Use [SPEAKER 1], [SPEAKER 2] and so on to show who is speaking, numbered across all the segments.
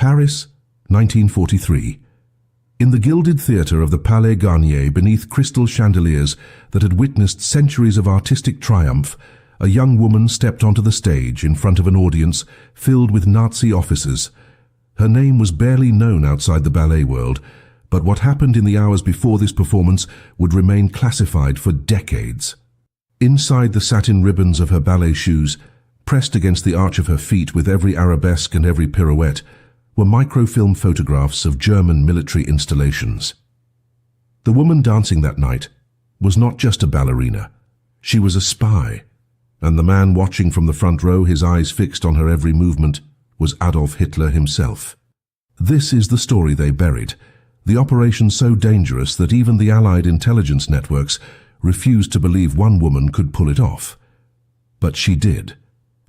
[SPEAKER 1] Paris, 1943. In the gilded theatre of the Palais Garnier, beneath crystal chandeliers that had witnessed centuries of artistic triumph, a young woman stepped onto the stage in front of an audience filled with Nazi officers. Her name was barely known outside the ballet world, but what happened in the hours before this performance would remain classified for decades. Inside the satin ribbons of her ballet shoes, pressed against the arch of her feet with every arabesque and every pirouette, were microfilm photographs of German military installations. The woman dancing that night was not just a ballerina. She was a spy, and the man watching from the front row, his eyes fixed on her every movement, was Adolf Hitler himself. This is the story they buried, the operation so dangerous that even the Allied intelligence networks refused to believe one woman could pull it off. But she did,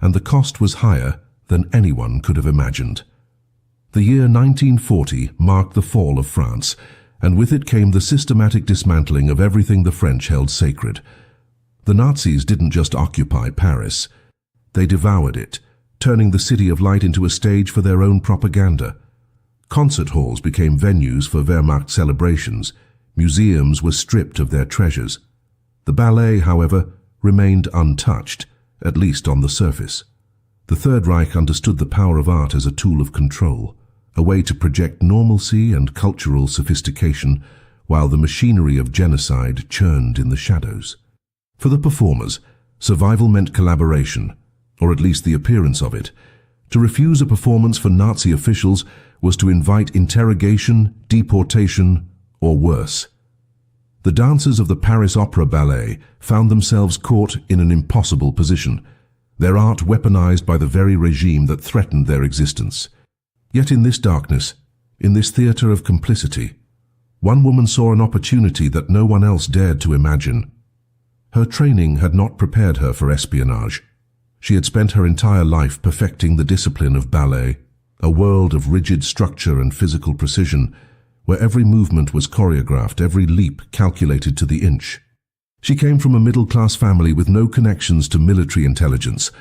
[SPEAKER 1] and the cost was higher than anyone could have imagined. The year 1940 marked the fall of France, and with it came the systematic dismantling of everything the French held sacred. The Nazis didn't just occupy Paris. They devoured it, turning the City of Light into a stage for their own propaganda. Concert halls became venues for Wehrmacht celebrations. Museums were stripped of their treasures. The ballet, however, remained untouched, at least on the surface. The Third Reich understood the power of art as a tool of control, a way to project normalcy and cultural sophistication, while the machinery of genocide churned in the shadows. For the performers, survival meant collaboration, or at least the appearance of it. To refuse a performance for Nazi officials was to invite interrogation, deportation, or worse. The dancers of the Paris Opera Ballet found themselves caught in an impossible position, their art weaponized by the very regime that threatened their existence. Yet in this darkness, in this theater of complicity, one woman saw an opportunity that no one else dared to imagine. Her training had not prepared her for espionage. She had spent her entire life perfecting the discipline of ballet, a world of rigid structure and physical precision, where every movement was choreographed, every leap calculated to the inch. She came from a middle-class family with no connections to military intelligence,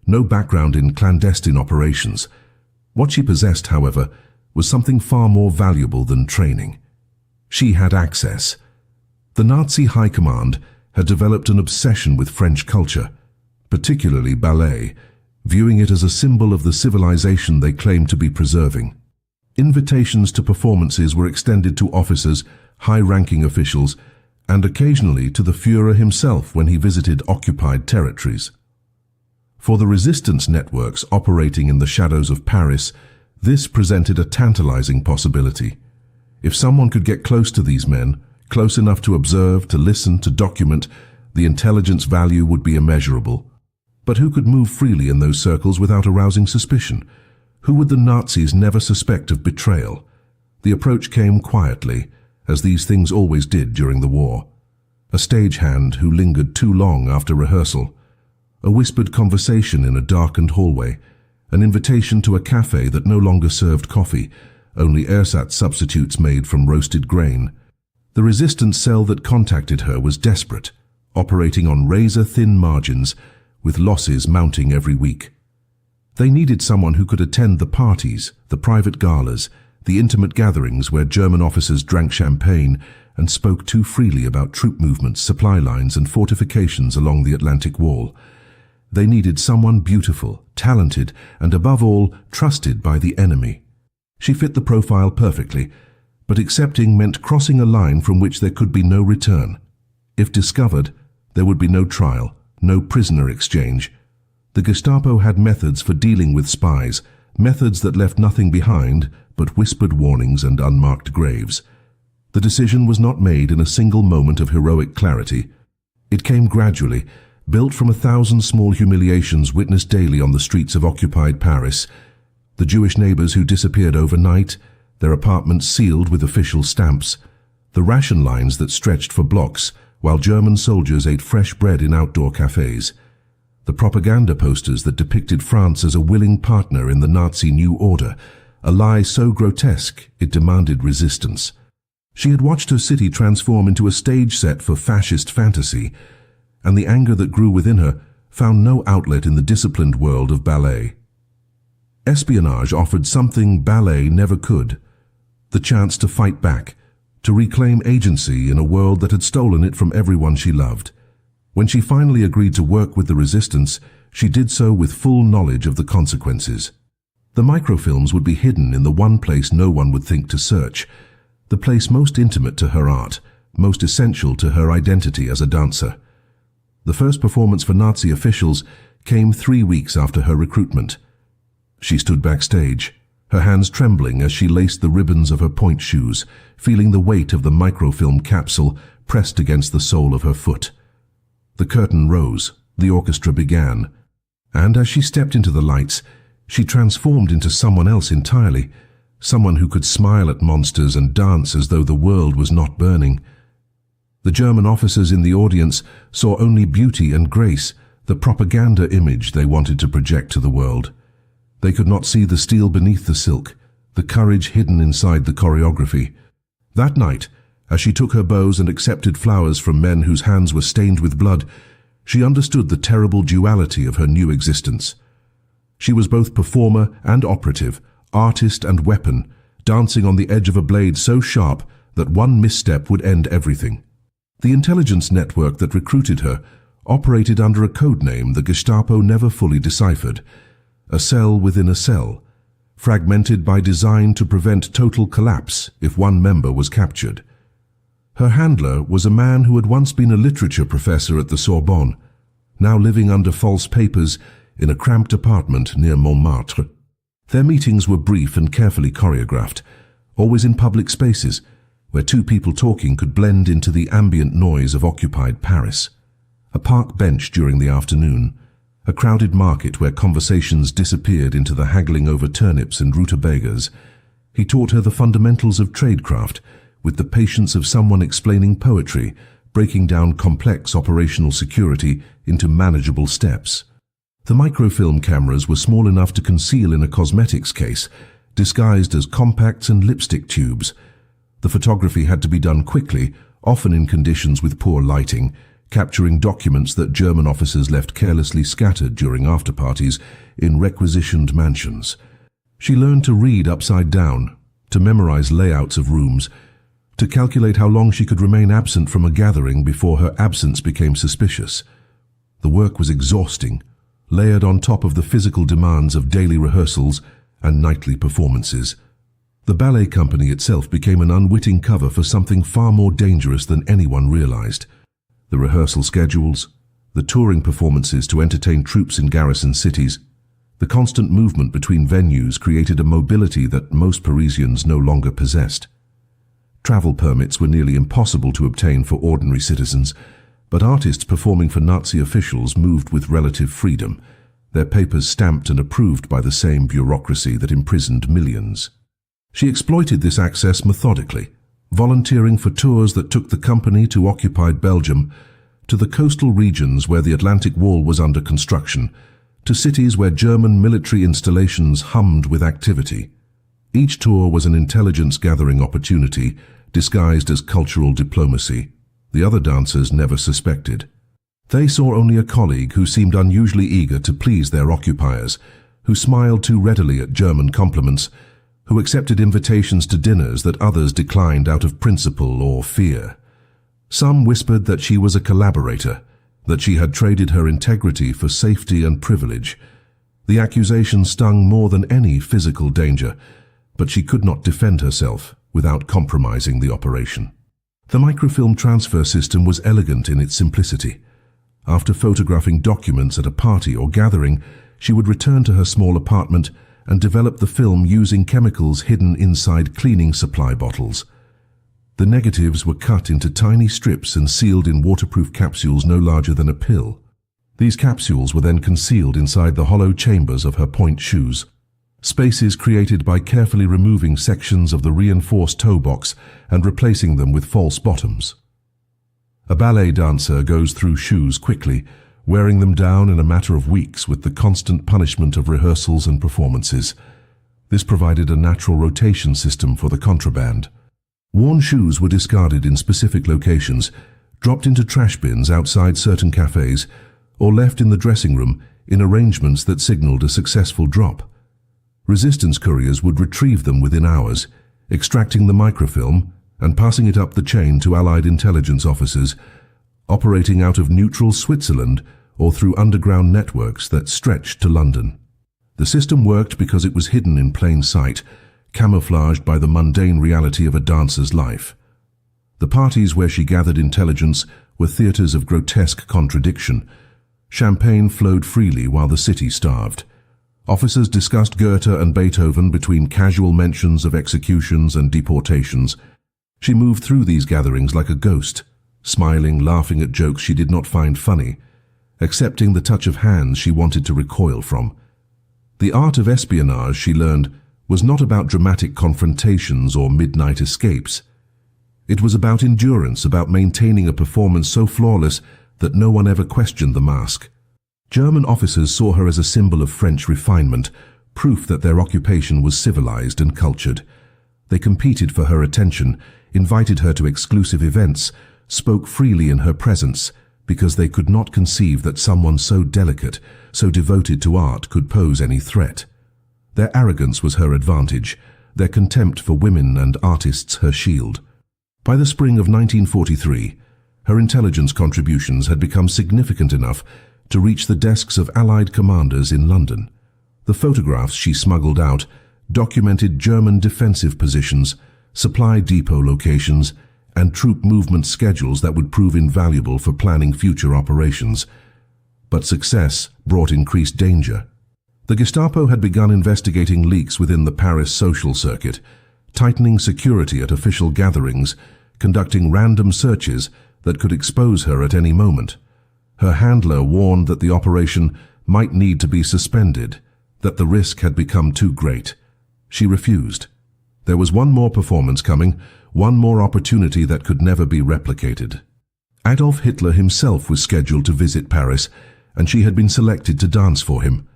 [SPEAKER 1] no background in clandestine operations. What she possessed, however, was something far more valuable than training. She had access. The Nazi High Command had developed an obsession with French culture, particularly ballet, viewing it as a symbol of the civilization they claimed to be preserving. Invitations to performances were extended to officers, high-ranking officials, and occasionally to the Führer himself when he visited occupied territories. For the resistance networks operating in the shadows of Paris, this presented a tantalizing possibility. If someone could get close to these men, close enough to observe, to listen, to document, the intelligence value would be immeasurable. But who could move freely in those circles without arousing suspicion? Who would the Nazis never suspect of betrayal? The approach came quietly, as these things always did during the war. A stagehand who lingered too long after rehearsal, a whispered conversation in a darkened hallway, an invitation to a cafe that no longer served coffee, only ersatz substitutes made from roasted grain. The resistance cell that contacted her was desperate, operating on razor-thin margins, with losses mounting every week. They needed someone who could attend the parties, the private galas, the intimate gatherings where German officers drank champagne and spoke too freely about troop movements, supply lines, and fortifications along the Atlantic Wall. They needed someone beautiful, talented, and above all, trusted by the enemy. She fit the profile perfectly, but accepting meant crossing a line from which there could be no return. If discovered, there would be no trial, no prisoner exchange. The Gestapo had methods for dealing with spies, methods that left nothing behind but whispered warnings and unmarked graves. The decision was not made in a single moment of heroic clarity. It came gradually, built from 1,000 small humiliations witnessed daily on the streets of occupied Paris. The Jewish neighbors who disappeared overnight, their apartments sealed with official stamps, the ration lines that stretched for blocks while German soldiers ate fresh bread in outdoor cafes, the propaganda posters that depicted France as a willing partner in the Nazi New Order, a lie so grotesque it demanded resistance. She had watched her city transform into a stage set for fascist fantasy, and the anger that grew within her found no outlet in the disciplined world of ballet. Espionage offered something ballet never could: the chance to fight back, to reclaim agency in a world that had stolen it from everyone she loved. When she finally agreed to work with the resistance, she did so with full knowledge of the consequences. The microfilms would be hidden in the one place no one would think to search, the place most intimate to her art, most essential to her identity as a dancer. The first performance for Nazi officials came 3 weeks after her recruitment. She stood backstage, her hands trembling as she laced the ribbons of her pointe shoes, feeling the weight of the microfilm capsule pressed against the sole of her foot. The curtain rose, the orchestra began, and as she stepped into the lights, she transformed into someone else entirely, someone who could smile at monsters and dance as though the world was not burning. The German officers in the audience saw only beauty and grace, the propaganda image they wanted to project to the world. They could not see the steel beneath the silk, the courage hidden inside the choreography. That night, as she took her bows and accepted flowers from men whose hands were stained with blood, she understood the terrible duality of her new existence. She was both performer and operative, artist and weapon, dancing on the edge of a blade so sharp that one misstep would end everything. The intelligence network that recruited her operated under a code name the Gestapo never fully deciphered: a cell within a cell, fragmented by design to prevent total collapse if one member was captured. Her handler was a man who had once been a literature professor at the Sorbonne, now living under false papers in a cramped apartment near Montmartre. Their meetings were brief and carefully choreographed, always in public spaces, where two people talking could blend into the ambient noise of occupied Paris. A park bench during the afternoon, a crowded market where conversations disappeared into the haggling over turnips and rutabagas. He taught her the fundamentals of tradecraft, with the patience of someone explaining poetry, breaking down complex operational security into manageable steps. The microfilm cameras were small enough to conceal in a cosmetics case, disguised as compacts and lipstick tubes. The photography had to be done quickly, often in conditions with poor lighting, capturing documents that German officers left carelessly scattered during after-parties in requisitioned mansions. She learned to read upside down, to memorize layouts of rooms, to calculate how long she could remain absent from a gathering before her absence became suspicious. The work was exhausting, layered on top of the physical demands of daily rehearsals and nightly performances. The ballet company itself became an unwitting cover for something far more dangerous than anyone realized. The rehearsal schedules, the touring performances to entertain troops in garrison cities, the constant movement between venues created a mobility that most Parisians no longer possessed. Travel permits were nearly impossible to obtain for ordinary citizens, but artists performing for Nazi officials moved with relative freedom, their papers stamped and approved by the same bureaucracy that imprisoned millions. She exploited this access methodically, volunteering for tours that took the company to occupied Belgium, to the coastal regions where the Atlantic Wall was under construction, to cities where German military installations hummed with activity. Each tour was an intelligence-gathering opportunity, disguised as cultural diplomacy. The other dancers never suspected. They saw only a colleague who seemed unusually eager to please their occupiers, who smiled too readily at German compliments, who accepted invitations to dinners that others declined out of principle or fear. Some whispered that she was a collaborator, that she had traded her integrity for safety and privilege. The accusation stung more than any physical danger, but she could not defend herself without compromising the operation. The microfilm transfer system was elegant in its simplicity. After photographing documents at a party or gathering, she would return to her small apartment and develop the film using chemicals hidden inside cleaning supply bottles. The negatives were cut into tiny strips and sealed in waterproof capsules no larger than a pill. These capsules were then concealed inside the hollow chambers of her pointe shoes, spaces created by carefully removing sections of the reinforced toe box and replacing them with false bottoms. A ballet dancer goes through shoes quickly, wearing them down in a matter of weeks with the constant punishment of rehearsals and performances. This provided a natural rotation system for the contraband. Worn shoes were discarded in specific locations, dropped into trash bins outside certain cafes, or left in the dressing room in arrangements that signaled a successful drop. Resistance couriers would retrieve them within hours, extracting the microfilm and passing it up the chain to Allied intelligence officers, operating out of neutral Switzerland or through underground networks that stretched to London. The system worked because it was hidden in plain sight, camouflaged by the mundane reality of a dancer's life. The parties where she gathered intelligence were theatres of grotesque contradiction. Champagne flowed freely while the city starved. Officers discussed Goethe and Beethoven between casual mentions of executions and deportations. She moved through these gatherings like a ghost, smiling, laughing at jokes she did not find funny, accepting the touch of hands she wanted to recoil from. The art of espionage, she learned, was not about dramatic confrontations or midnight escapes. It was about endurance, about maintaining a performance so flawless that no one ever questioned the mask. German officers saw her as a symbol of French refinement, proof that their occupation was civilized and cultured. They competed for her attention, invited her to exclusive events, spoke freely in her presence, because they could not conceive that someone so delicate, so devoted to art, could pose any threat. Their arrogance was her advantage, their contempt for women and artists her shield. By the spring of 1943, her intelligence contributions had become significant enough to reach the desks of Allied commanders in London. The photographs she smuggled out documented German defensive positions, supply depot locations, and troop movement schedules that would prove invaluable for planning future operations. But success brought increased danger. The Gestapo had begun investigating leaks within the Paris social circuit, tightening security at official gatherings, conducting random searches that could expose her at any moment. Her handler warned that the operation might need to be suspended, that the risk had become too great. She refused. There was one more performance coming, one more opportunity that could never be replicated. Adolf Hitler himself was scheduled to visit Paris, and she had been selected to dance for him.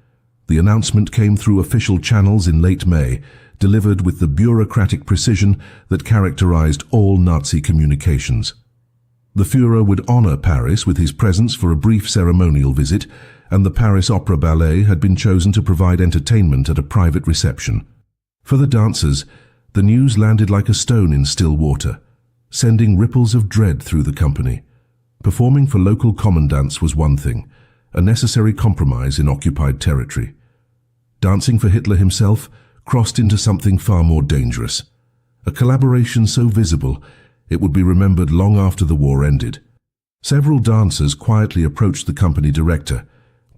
[SPEAKER 1] The announcement came through official channels in late May, delivered with the bureaucratic precision that characterized all Nazi communications. The Führer would honor Paris with his presence for a brief ceremonial visit, and the Paris Opera Ballet had been chosen to provide entertainment at a private reception. For the dancers, the news landed like a stone in still water, sending ripples of dread through the company. Performing for local commandants was one thing, a necessary compromise in occupied territory. Dancing for Hitler himself crossed into something far more dangerous, a collaboration so visible it would be remembered long after the war ended. Several dancers quietly approached the company director,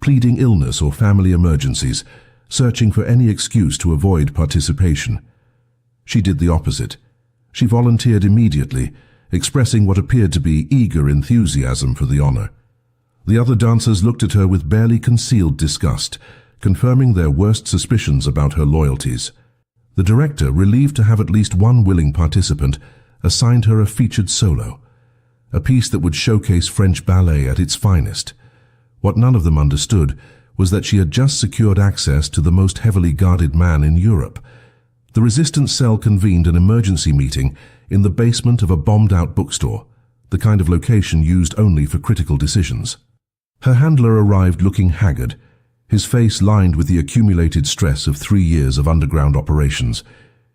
[SPEAKER 1] pleading illness or family emergencies, searching for any excuse to avoid participation. She did the opposite. She volunteered immediately, expressing what appeared to be eager enthusiasm for the honor. The other dancers looked at her with barely concealed disgust, confirming their worst suspicions about her loyalties. The director, relieved to have at least one willing participant, assigned her a featured solo, a piece that would showcase French ballet at its finest. What none of them understood was that she had just secured access to the most heavily guarded man in Europe. The resistance cell convened an emergency meeting in the basement of a bombed-out bookstore, the kind of location used only for critical decisions. Her handler arrived looking haggard, his face lined with the accumulated stress of 3 years of underground operations.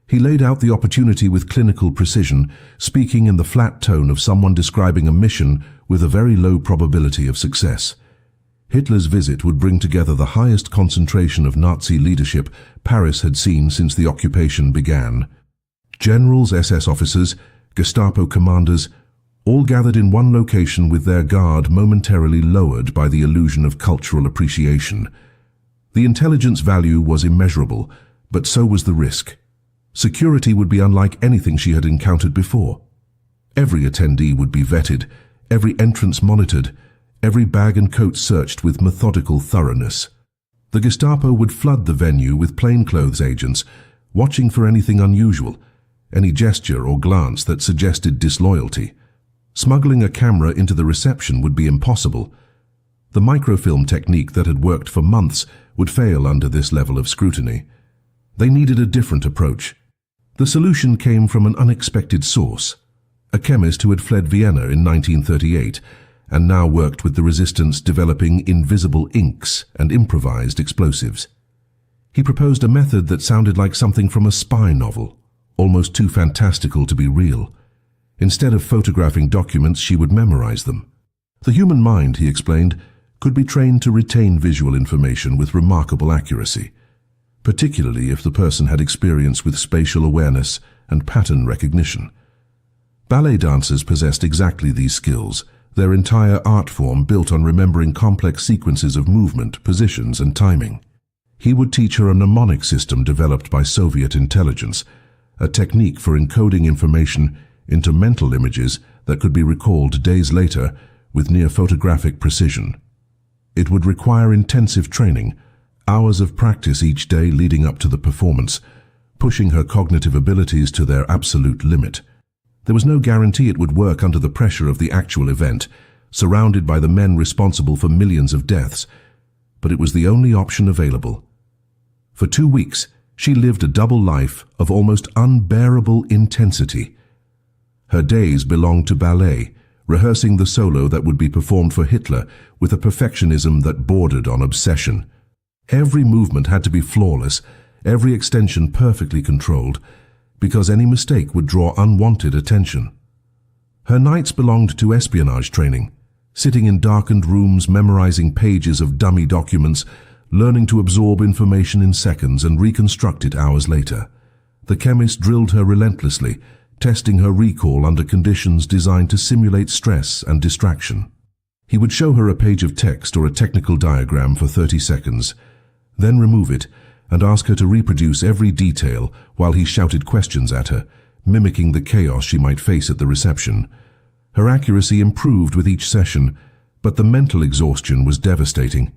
[SPEAKER 1] He laid out the opportunity with clinical precision, speaking in the flat tone of someone describing a mission with a very low probability of success. Hitler's visit would bring together the highest concentration of Nazi leadership Paris had seen since the occupation began. Generals, SS officers, Gestapo commanders, all gathered in one location with their guard momentarily lowered by the illusion of cultural appreciation. The intelligence value was immeasurable, but so was the risk. Security would be unlike anything she had encountered before. Every attendee would be vetted, every entrance monitored, every bag and coat searched with methodical thoroughness. The Gestapo would flood the venue with plainclothes agents, watching for anything unusual, any gesture or glance that suggested disloyalty. Smuggling a camera into the reception would be impossible. The microfilm technique that had worked for months would fail under this level of scrutiny. They needed a different approach. The solution came from an unexpected source, a chemist who had fled Vienna in 1938 and now worked with the resistance developing invisible inks and improvised explosives. He proposed a method that sounded like something from a spy novel, almost too fantastical to be real. Instead of photographing documents, she would memorize them. The human mind, he explained, could be trained to retain visual information with remarkable accuracy, particularly if the person had experience with spatial awareness and pattern recognition. Ballet dancers possessed exactly these skills, their entire art form built on remembering complex sequences of movement, positions, and timing. He would teach her a mnemonic system developed by Soviet intelligence, a technique for encoding information into mental images that could be recalled days later with near-photographic precision. It would require intensive training, hours of practice each day leading up to the performance, pushing her cognitive abilities to their absolute limit. There was no guarantee it would work under the pressure of the actual event, surrounded by the men responsible for millions of deaths, but it was the only option available. For 2 weeks, she lived a double life of almost unbearable intensity. Her days belonged to ballet, rehearsing the solo that would be performed for Hitler with a perfectionism that bordered on obsession. Every movement had to be flawless, every extension perfectly controlled, because any mistake would draw unwanted attention. Her nights belonged to espionage training, sitting in darkened rooms memorizing pages of dummy documents, learning to absorb information in seconds and reconstruct it hours later. The chemist drilled her relentlessly, testing her recall under conditions designed to simulate stress and distraction. He would show her a page of text or a technical diagram for 30 seconds, then remove it and ask her to reproduce every detail while he shouted questions at her, mimicking the chaos she might face at the reception. Her accuracy improved with each session, but the mental exhaustion was devastating.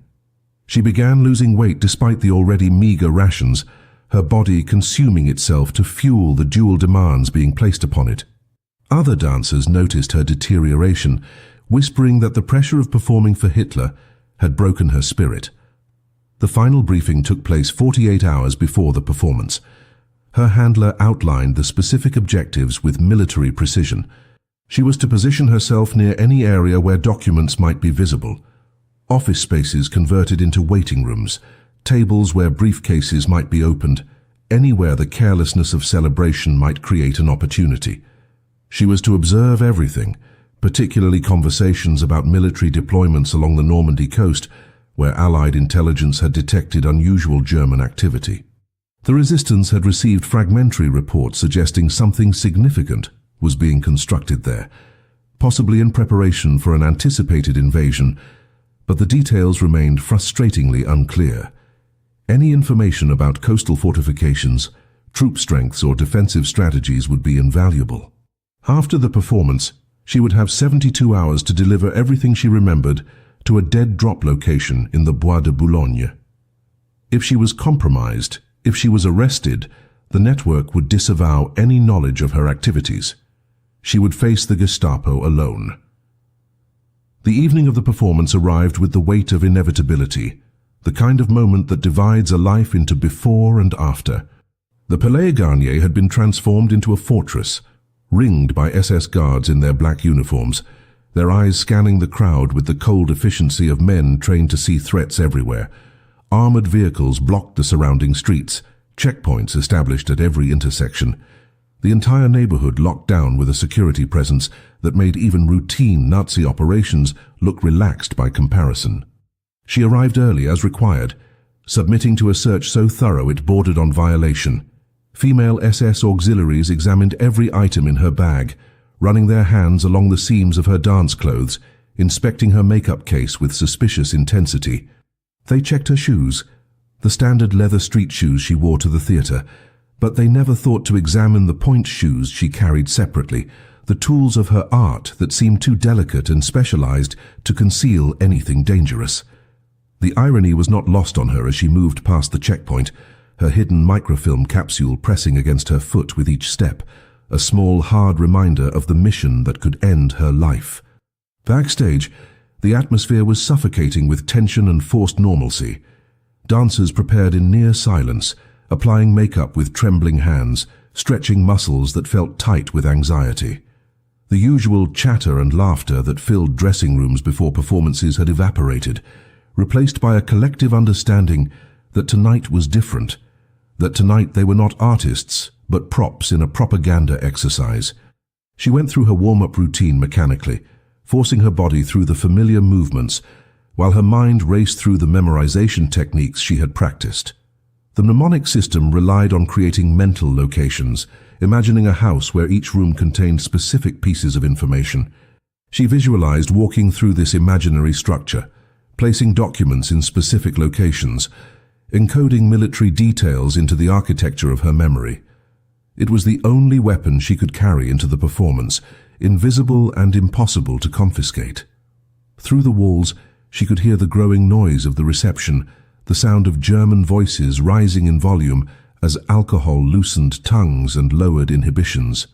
[SPEAKER 1] She began losing weight despite the already meager rations, her body consuming itself to fuel the dual demands being placed upon it. Other dancers noticed her deterioration, whispering that the pressure of performing for Hitler had broken her spirit. The final briefing took place 48 hours before the performance. Her handler outlined the specific objectives with military precision. She was to position herself near any area where documents might be visible, office spaces converted into waiting rooms, tables where briefcases might be opened, anywhere the carelessness of celebration might create an opportunity. She was to observe everything, particularly conversations about military deployments along the Normandy coast, where Allied intelligence had detected unusual German activity. The resistance had received fragmentary reports suggesting something significant was being constructed there, possibly in preparation for an anticipated invasion, but the details remained frustratingly unclear. Any information about coastal fortifications, troop strengths, or defensive strategies would be invaluable. After the performance, she would have 72 hours to deliver everything she remembered to a dead drop location in the Bois de Boulogne. If she was compromised, if she was arrested, the network would disavow any knowledge of her activities. She would face the Gestapo alone. The evening of the performance arrived with the weight of inevitability, the kind of moment that divides a life into before and after. The Palais Garnier had been transformed into a fortress, ringed by SS guards in their black uniforms, their eyes scanning the crowd with the cold efficiency of men trained to see threats everywhere. Armored vehicles blocked the surrounding streets, checkpoints established at every intersection. The entire neighborhood locked down with a security presence that made even routine Nazi operations look relaxed by comparison. She arrived early as required, submitting to a search so thorough it bordered on violation. Female SS auxiliaries examined every item in her bag, running their hands along the seams of her dance clothes, inspecting her makeup case with suspicious intensity. They checked her shoes, the standard leather street shoes she wore to the theater, but they never thought to examine the point shoes she carried separately, the tools of her art that seemed too delicate and specialized to conceal anything dangerous. The irony was not lost on her as she moved past the checkpoint, her hidden microfilm capsule pressing against her foot with each step, a small, hard reminder of the mission that could end her life. Backstage, the atmosphere was suffocating with tension and forced normalcy. Dancers prepared in near silence, applying makeup with trembling hands, stretching muscles that felt tight with anxiety. The usual chatter and laughter that filled dressing rooms before performances had evaporated, replaced by a collective understanding that tonight was different, that tonight they were not artists, but props in a propaganda exercise. She went through her warm-up routine mechanically, forcing her body through the familiar movements, while her mind raced through the memorization techniques she had practiced. The mnemonic system relied on creating mental locations, imagining a house where each room contained specific pieces of information. She visualized walking through this imaginary structure, placing documents in specific locations, encoding military details into the architecture of her memory. It was the only weapon she could carry into the performance, invisible and impossible to confiscate. Through the walls, she could hear the growing noise of the reception, the sound of German voices rising in volume as alcohol loosened tongues and lowered inhibitions.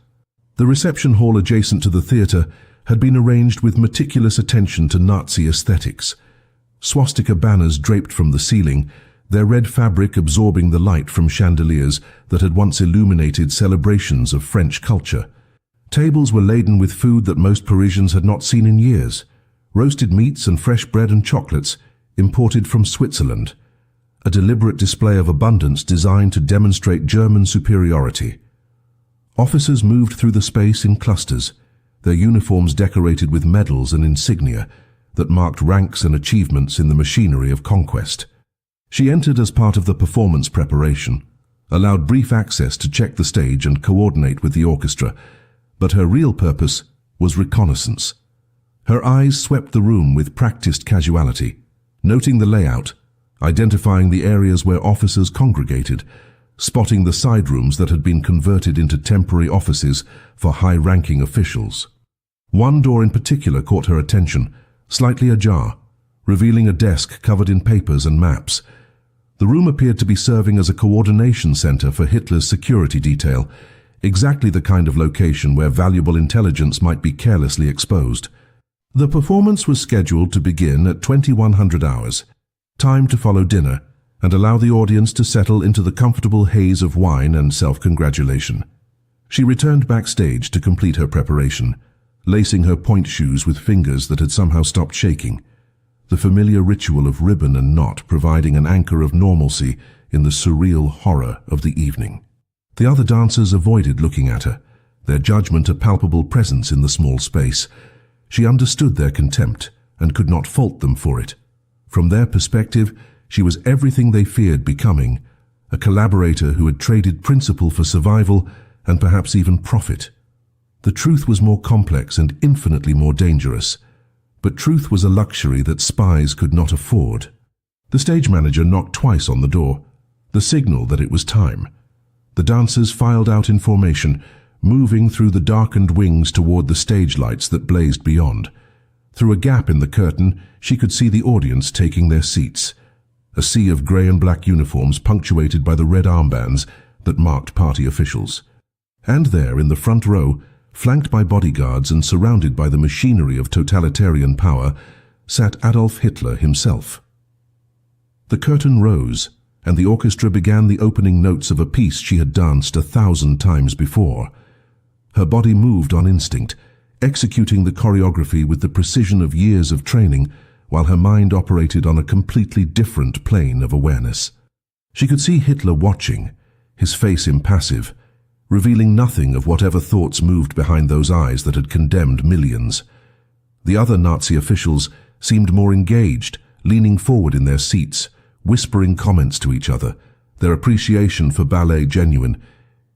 [SPEAKER 1] The reception hall adjacent to the theatre had been arranged with meticulous attention to Nazi aesthetics. Swastika banners draped from the ceiling, their red fabric absorbing the light from chandeliers that had once illuminated celebrations of French culture. Tables were laden with food that most Parisians had not seen in years. Roasted meats and fresh bread and chocolates imported from Switzerland. A deliberate display of abundance designed to demonstrate German superiority. Officers moved through the space in clusters, their uniforms decorated with medals and insignia that marked ranks and achievements in the machinery of conquest. She entered as part of the performance preparation, allowed brief access to check the stage and coordinate with the orchestra, but her real purpose was reconnaissance. Her eyes swept the room with practiced casuality, noting the layout, identifying the areas where officers congregated, spotting the side rooms that had been converted into temporary offices for high-ranking officials. One door in particular caught her attention, slightly ajar, revealing a desk covered in papers and maps. The room appeared to be serving as a coordination center for Hitler's security detail, exactly the kind of location where valuable intelligence might be carelessly exposed. The performance was scheduled to begin at 2100 hours, time to follow dinner and allow the audience to settle into the comfortable haze of wine and self-congratulation. She returned backstage to complete her preparation, lacing her point shoes with fingers that had somehow stopped shaking, the familiar ritual of ribbon and knot providing an anchor of normalcy in the surreal horror of the evening. The other dancers avoided looking at her, their judgment a palpable presence in the small space. She understood their contempt and could not fault them for it. From their perspective, she was everything they feared becoming, a collaborator who had traded principle for survival and perhaps even profit. The truth was more complex and infinitely more dangerous, but truth was a luxury that spies could not afford. The stage manager knocked twice on the door, the signal that it was time. The dancers filed out in formation, moving through the darkened wings toward the stage lights that blazed beyond. Through a gap in the curtain, she could see the audience taking their seats, a sea of grey and black uniforms punctuated by the red armbands that marked party officials. And there, in the front row, flanked by bodyguards and surrounded by the machinery of totalitarian power, sat Adolf Hitler himself. The curtain rose, and the orchestra began the opening notes of a piece she had danced 1,000 times before. Her body moved on instinct, executing the choreography with the precision of years of training, while her mind operated on a completely different plane of awareness. She could see Hitler watching, his face impassive, revealing nothing of whatever thoughts moved behind those eyes that had condemned millions. The other Nazi officials seemed more engaged, leaning forward in their seats, whispering comments to each other, their appreciation for ballet genuine,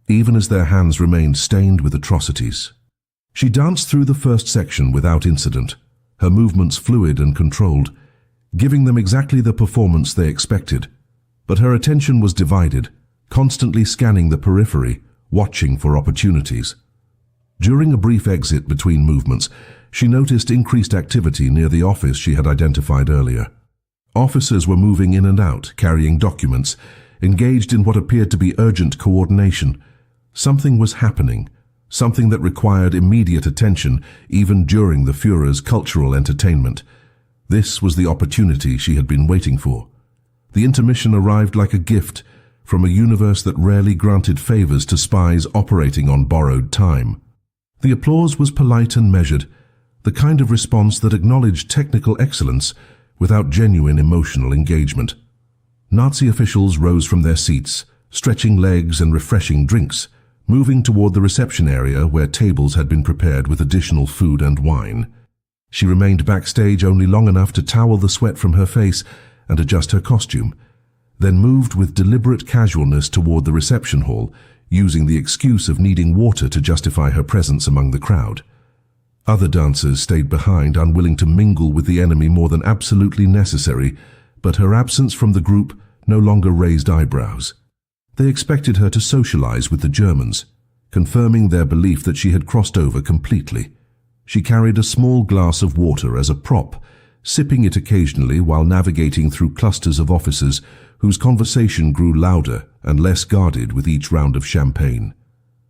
[SPEAKER 1] even as their hands remained stained with atrocities. She danced through the first section without incident, her movements fluid and controlled, giving them exactly the performance they expected. But her attention was divided, constantly scanning the periphery, watching for opportunities. During a brief exit between movements, she noticed increased activity near the office she had identified earlier. Officers were moving in and out, carrying documents, engaged in what appeared to be urgent coordination. Something was happening, something that required immediate attention even during the Führer's cultural entertainment. This was the opportunity she had been waiting for. The intermission arrived like a gift from a universe that rarely granted favors to spies operating on borrowed time. The applause was polite and measured, the kind of response that acknowledged technical excellence without genuine emotional engagement. Nazi officials rose from their seats, stretching legs and refreshing drinks, moving toward the reception area where tables had been prepared with additional food and wine. She remained backstage only long enough to towel the sweat from her face and adjust her costume, then moved with deliberate casualness toward the reception hall, using the excuse of needing water to justify her presence among the crowd. Other dancers stayed behind, unwilling to mingle with the enemy more than absolutely necessary, but her absence from the group no longer raised eyebrows. They expected her to socialize with the Germans, confirming their belief that she had crossed over completely. She carried a small glass of water as a prop, sipping it occasionally while navigating through clusters of officers whose conversation grew louder and less guarded with each round of champagne.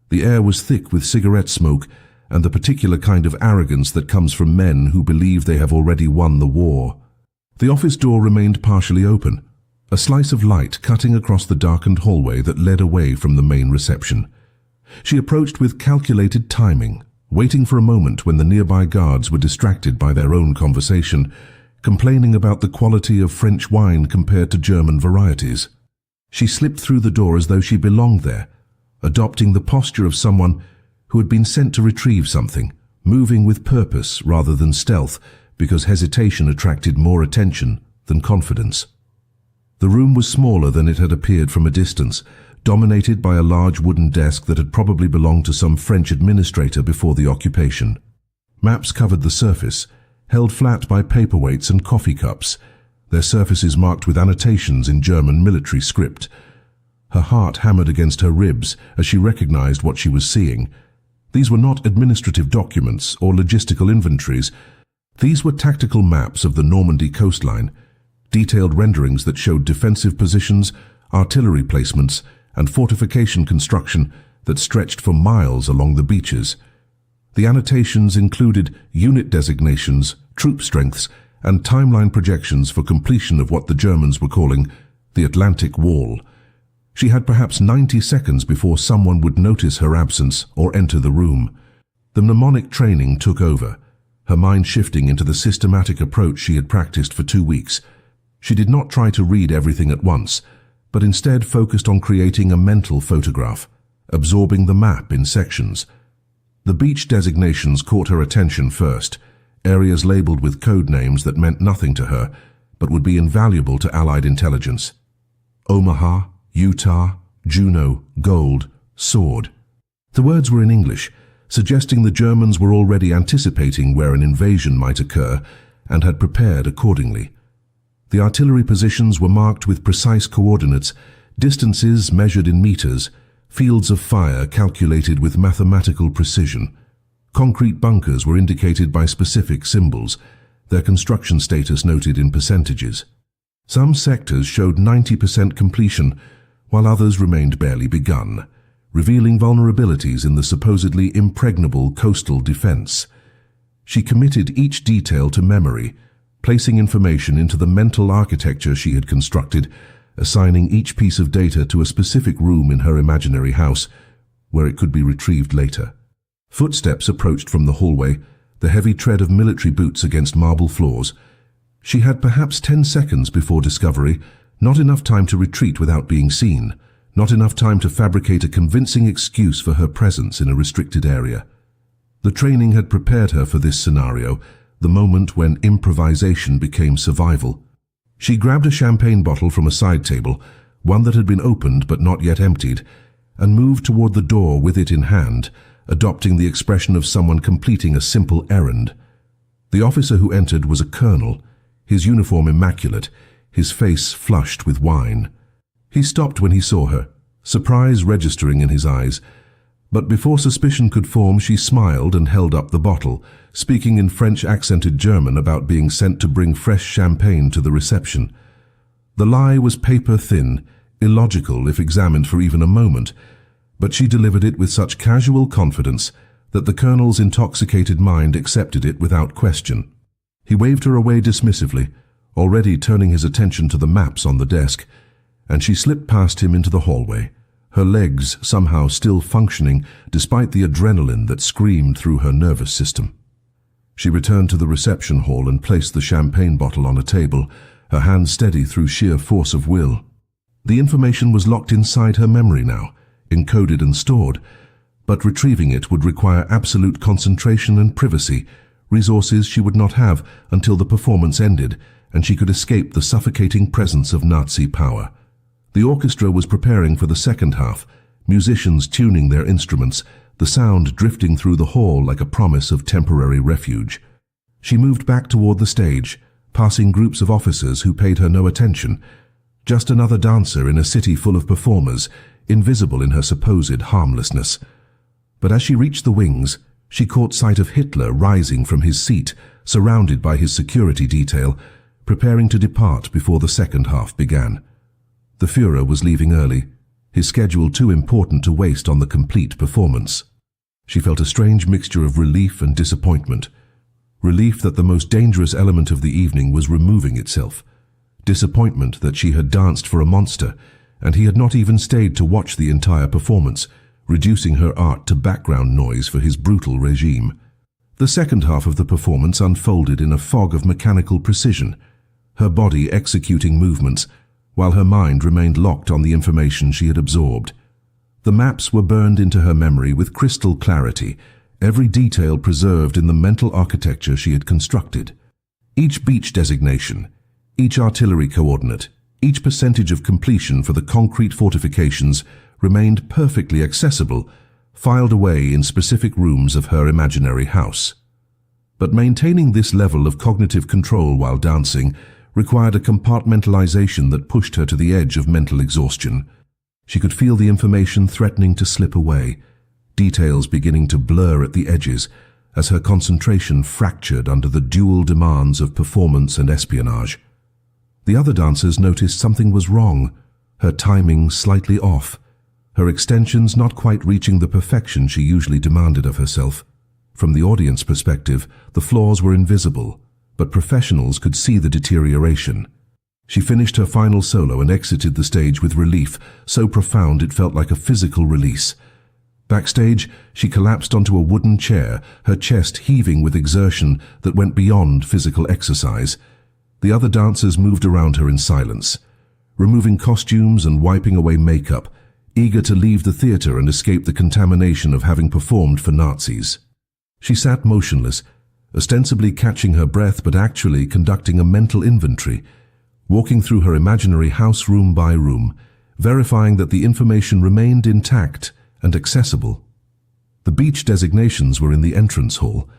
[SPEAKER 1] The air was thick with cigarette smoke and the particular kind of arrogance that comes from men who believe they have already won the war. The office door remained partially open, a slice of light cutting across the darkened hallway that led away from the main reception. She approached with calculated timing, waiting for a moment when the nearby guards were distracted by their own conversation, complaining about the quality of French wine compared to German varieties. She slipped through the door as though she belonged there, adopting the posture of someone who had been sent to retrieve something, moving with purpose rather than stealth, because hesitation attracted more attention than confidence. The room was smaller than it had appeared from a distance, dominated by a large wooden desk that had probably belonged to some French administrator before the occupation. Maps covered the surface, held flat by paperweights and coffee cups, their surfaces marked with annotations in German military script. Her heart hammered against her ribs as she recognized what she was seeing. These were not administrative documents or logistical inventories. These were tactical maps of the Normandy coastline, detailed renderings that showed defensive positions, artillery placements, and fortification construction that stretched for miles along the beaches. The annotations included unit designations, troop strengths, and timeline projections for completion of what the Germans were calling the Atlantic Wall. She had perhaps 90 seconds before someone would notice her absence or enter the room. The mnemonic training took over, her mind shifting into the systematic approach she had practiced for 2 weeks. She did not try to read everything at once, but instead focused on creating a mental photograph, absorbing the map in sections. The beach designations caught her attention first, areas labeled with code names that meant nothing to her, but would be invaluable to Allied intelligence. Omaha, Utah, Juneau, Gold, Sword. The words were in English, suggesting the Germans were already anticipating where an invasion might occur and had prepared accordingly. The artillery positions were marked with precise coordinates, distances measured in meters, fields of fire calculated with mathematical precision. Concrete bunkers were indicated by specific symbols, their construction status noted in percentages. Some sectors showed 90% completion, while others remained barely begun, revealing vulnerabilities in the supposedly impregnable coastal defense. She committed each detail to memory, placing information into the mental architecture she had constructed, assigning each piece of data to a specific room in her imaginary house, where it could be retrieved later. Footsteps approached from the hallway, the heavy tread of military boots against marble floors. She had perhaps 10 seconds before discovery, not enough time to retreat without being seen, not enough time to fabricate a convincing excuse for her presence in a restricted area. The training had prepared her for this scenario, the moment when improvisation became survival. She grabbed a champagne bottle from a side table, one that had been opened but not yet emptied, and moved toward the door with it in hand, adopting the expression of someone completing a simple errand. The officer who entered was a colonel, his uniform immaculate, his face flushed with wine. He stopped when he saw her, surprise registering in his eyes, but before suspicion could form, she smiled and held up the bottle, speaking in French-accented German about being sent to bring fresh champagne to the reception. The lie was paper-thin, illogical if examined for even a moment, but she delivered it with such casual confidence that the colonel's intoxicated mind accepted it without question. He waved her away dismissively, already turning his attention to the maps on the desk, and she slipped past him into the hallway, her legs somehow still functioning despite the adrenaline that screamed through her nervous system. She returned to the reception hall and placed the champagne bottle on a table, her hand steady through sheer force of will. The information was locked inside her memory now, encoded and stored, but retrieving it would require absolute concentration and privacy, resources she would not have until the performance ended and she could escape the suffocating presence of Nazi power. The orchestra was preparing for the second half, musicians tuning their instruments, the sound drifting through the hall like a promise of temporary refuge. She moved back toward the stage, passing groups of officers who paid her no attention. Just another dancer in a city full of performers, invisible in her supposed harmlessness. But as she reached the wings, she caught sight of Hitler rising from his seat, surrounded by his security detail, preparing to depart before the second half began. The Führer was leaving early, his schedule too important to waste on the complete performance. She felt a strange mixture of relief and disappointment. Relief that the most dangerous element of the evening was removing itself. Disappointment that she had danced for a monster, and he had not even stayed to watch the entire performance, reducing her art to background noise for his brutal regime. The second half of the performance unfolded in a fog of mechanical precision, her body executing movements, while her mind remained locked on the information she had absorbed. The maps were burned into her memory with crystal clarity, every detail preserved in the mental architecture she had constructed. Each beach designation, each artillery coordinate, each percentage of completion for the concrete fortifications remained perfectly accessible, filed away in specific rooms of her imaginary house. But maintaining this level of cognitive control while dancing required a compartmentalization that pushed her to the edge of mental exhaustion. She could feel the information threatening to slip away, details beginning to blur at the edges as her concentration fractured under the dual demands of performance and espionage. The other dancers noticed something was wrong, her timing slightly off, her extensions not quite reaching the perfection she usually demanded of herself. From the audience perspective, the flaws were invisible, but professionals could see the deterioration. She finished her final solo and exited the stage with relief, so profound it felt like a physical release. Backstage, she collapsed onto a wooden chair, her chest heaving with exertion that went beyond physical exercise. The other dancers moved around her in silence, removing costumes and wiping away makeup, eager to leave the theater and escape the contamination of having performed for Nazis. She sat motionless, ostensibly catching her breath but actually conducting a mental inventory, walking through her imaginary house room by room, verifying that the information remained intact and accessible. The beach designations were in the entrance hall.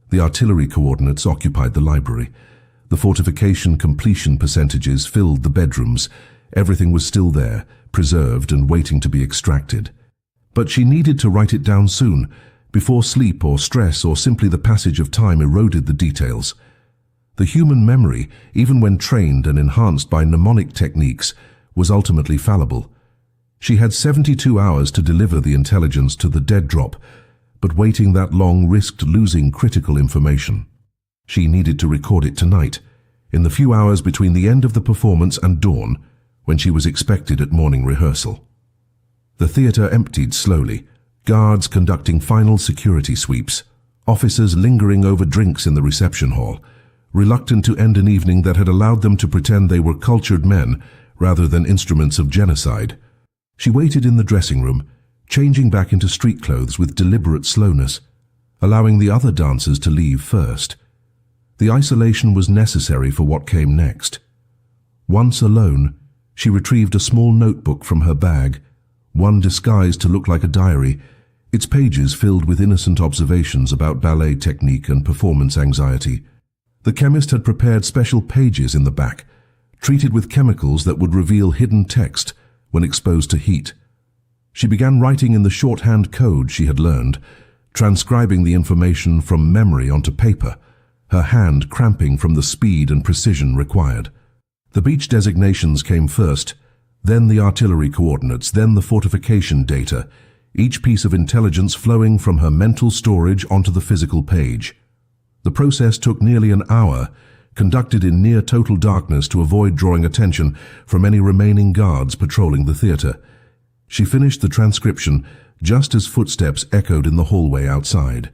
[SPEAKER 1] The artillery coordinates occupied the library. The fortification completion percentages filled the bedrooms. Everything was still there, preserved and waiting to be extracted. But she needed to write it down soon, before sleep or stress or simply the passage of time eroded the details. The human memory, even when trained and enhanced by mnemonic techniques, was ultimately fallible. She had 72 hours to deliver the intelligence to the dead drop, but waiting that long risked losing critical information. She needed to record it tonight, in the few hours between the end of the performance and dawn, when she was expected at morning rehearsal. The theater emptied slowly, guards conducting final security sweeps, officers lingering over drinks in the reception hall, reluctant to end an evening that had allowed them to pretend they were cultured men rather than instruments of genocide. She waited in the dressing room, changing back into street clothes with deliberate slowness, allowing the other dancers to leave first. The isolation was necessary for what came next. Once alone, she retrieved a small notebook from her bag, one disguised to look like a diary, its pages filled with innocent observations about ballet technique and performance anxiety. The chemist had prepared special pages in the back, treated with chemicals that would reveal hidden text when exposed to heat. She began writing in the shorthand code she had learned, transcribing the information from memory onto paper, her hand cramping from the speed and precision required. The beach designations came first, then the artillery coordinates, then the fortification data, each piece of intelligence flowing from her mental storage onto the physical page. The process took nearly an hour, conducted in near total darkness to avoid drawing attention from any remaining guards patrolling the theater. She finished the transcription just as footsteps echoed in the hallway outside.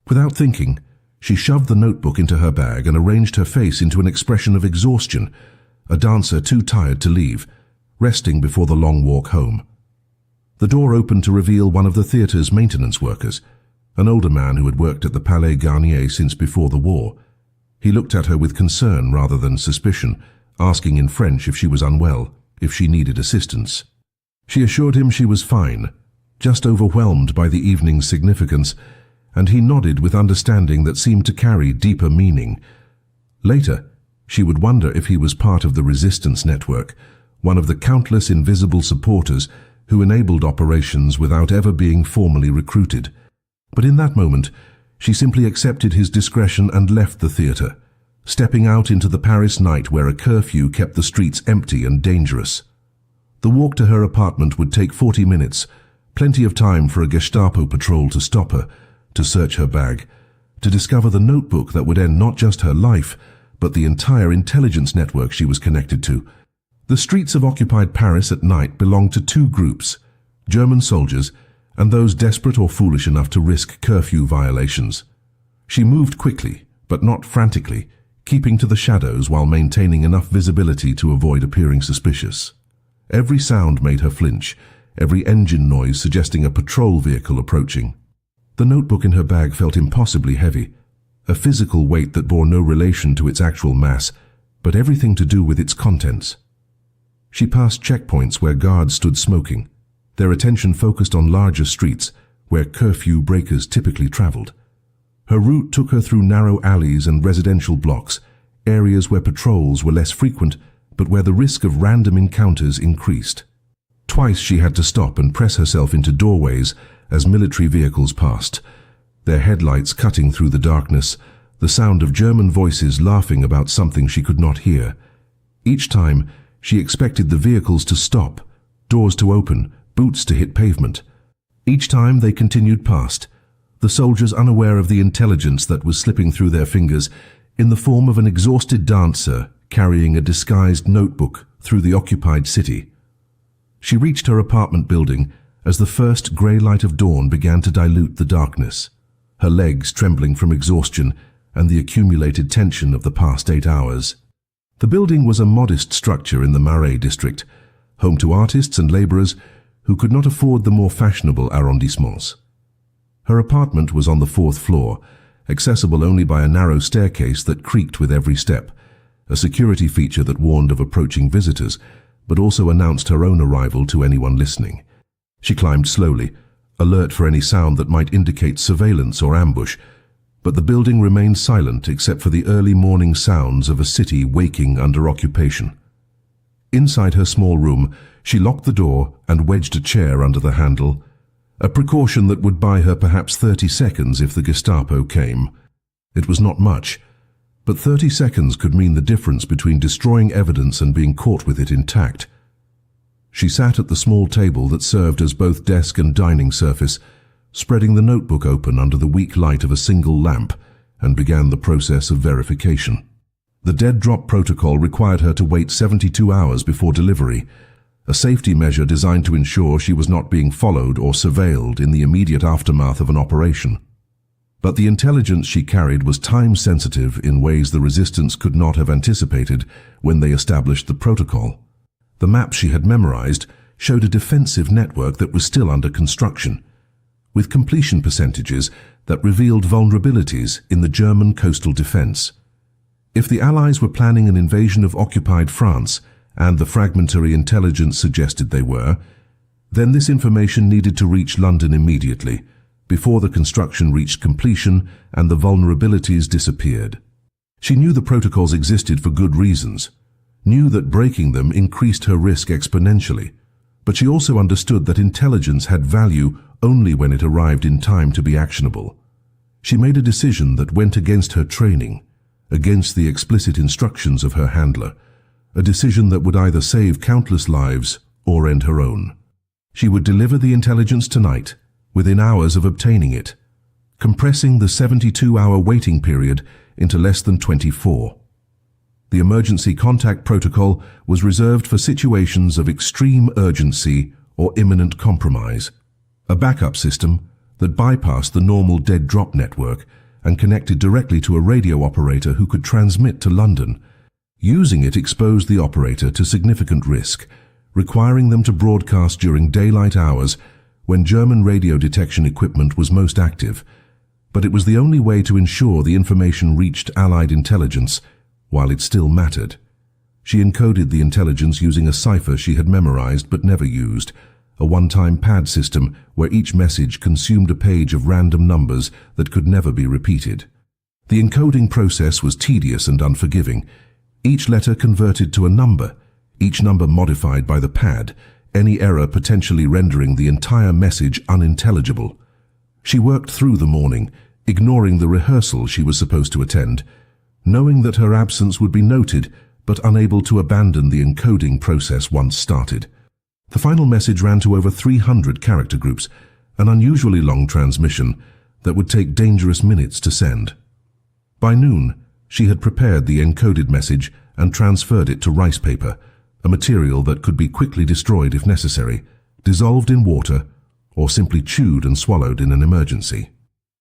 [SPEAKER 1] Without thinking, she shoved the notebook into her bag and arranged her face into an expression of exhaustion, a dancer too tired to leave, resting before the long walk home. The door opened to reveal one of the theatre's maintenance workers, an older man who had worked at the Palais Garnier since before the war. He looked at her with concern rather than suspicion, asking in French if she was unwell, if she needed assistance. She assured him she was fine, just overwhelmed by the evening's significance, and he nodded with understanding that seemed to carry deeper meaning. Later, she would wonder if he was part of the resistance network, one of the countless invisible supporters who enabled operations without ever being formally recruited. But in that moment, she simply accepted his discretion and left the theatre, stepping out into the Paris night where a curfew kept the streets empty and dangerous. The walk to her apartment would take 40 minutes, plenty of time for a Gestapo patrol to stop her, to search her bag, to discover the notebook that would end not just her life, but the entire intelligence network she was connected to. The streets of occupied Paris at night belonged to two groups, German soldiers and those desperate or foolish enough to risk curfew violations. She moved quickly, but not frantically, keeping to the shadows while maintaining enough visibility to avoid appearing suspicious. Every sound made her flinch, every engine noise suggesting a patrol vehicle approaching. The notebook in her bag felt impossibly heavy, a physical weight that bore no relation to its actual mass, but everything to do with its contents. She passed checkpoints where guards stood smoking, their attention focused on larger streets where curfew breakers typically traveled. Her route took her through narrow alleys and residential blocks, areas where patrols were less frequent, but where the risk of random encounters increased. Twice she had to stop and press herself into doorways as military vehicles passed, their headlights cutting through the darkness, the sound of German voices laughing about something she could not hear. Each time, she expected the vehicles to stop, doors to open, boots to hit pavement. Each time they continued past, the soldiers unaware of the intelligence that was slipping through their fingers in the form of an exhausted dancer carrying a disguised notebook through the occupied city. She reached her apartment building as the first grey light of dawn began to dilute the darkness, her legs trembling from exhaustion and the accumulated tension of the past 8 hours. The building was a modest structure in the Marais district, home to artists and labourers who could not afford the more fashionable arrondissements. Her apartment was on the 4th floor, accessible only by a narrow staircase that creaked with every step, a security feature that warned of approaching visitors, but also announced her own arrival to anyone listening. She climbed slowly, alert for any sound that might indicate surveillance or ambush, but the building remained silent except for the early morning sounds of a city waking under occupation. Inside her small room, she locked the door and wedged a chair under the handle, a precaution that would buy her perhaps 30 seconds if the Gestapo came. It was not much, but 30 seconds could mean the difference between destroying evidence and being caught with it intact. She sat at the small table that served as both desk and dining surface, spreading the notebook open under the weak light of a single lamp, and began the process of verification. The dead drop protocol required her to wait 72 hours before delivery, a safety measure designed to ensure she was not being followed or surveilled in the immediate aftermath of an operation. But the intelligence she carried was time-sensitive in ways the resistance could not have anticipated when they established the protocol. The maps she had memorized showed a defensive network that was still under construction, with completion percentages that revealed vulnerabilities in the German coastal defense. If the Allies were planning an invasion of occupied France, and the fragmentary intelligence suggested they were, then this information needed to reach London immediately, before the construction reached completion and the vulnerabilities disappeared. She knew the protocols existed for good reasons, knew that breaking them increased her risk exponentially, but she also understood that intelligence had value only when it arrived in time to be actionable. She made a decision that went against her training, against the explicit instructions of her handler, a decision that would either save countless lives or end her own. She would deliver the intelligence tonight, within hours of obtaining it, compressing the 72-hour waiting period into less than 24. The emergency contact protocol was reserved for situations of extreme urgency or imminent compromise, a backup system that bypassed the normal dead drop network and connected directly to a radio operator who could transmit to London. Using it exposed the operator to significant risk, requiring them to broadcast during daylight hours when German radio detection equipment was most active. But it was the only way to ensure the information reached Allied intelligence while it still mattered. She encoded the intelligence using a cipher she had memorized but never used, a one-time pad system where each message consumed a page of random numbers that could never be repeated. The encoding process was tedious and unforgiving. Each letter converted to a number, each number modified by the pad, any error potentially rendering the entire message unintelligible. She worked through the morning, ignoring the rehearsal she was supposed to attend, knowing that her absence would be noted, but unable to abandon the encoding process once started. The final message ran to over 300 character groups, an unusually long transmission that would take dangerous minutes to send. By noon, she had prepared the encoded message and transferred it to rice paper, a material that could be quickly destroyed if necessary, dissolved in water, or simply chewed and swallowed in an emergency.